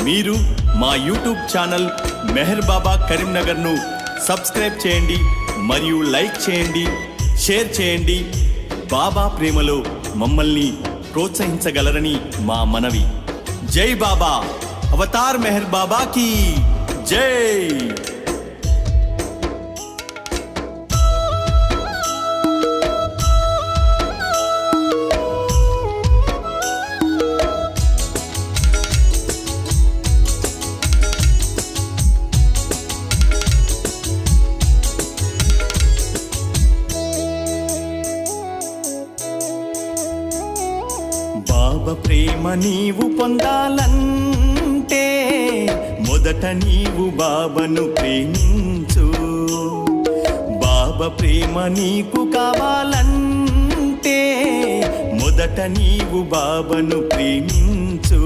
మీరు మా YouTube channel Meher బాబా కరీంనగర్ను subscribe చేయండి మరియు లైక్ చేయండి, షేర్ చేయండి. బాబా ప్రేమలో మమ్మల్ని ప్రోత్సహించగలరని మా మనవి. జై బాబా, అవతార్ మెహర్ బాబా की जय. బాబా ప్రేమ నీవు పొందాలంటే మొదట నీవు బాబాను ప్రేమించు. బాబా ప్రేమ నీకు కావాలంటే మొదట నీవు బాబాను ప్రేమించు.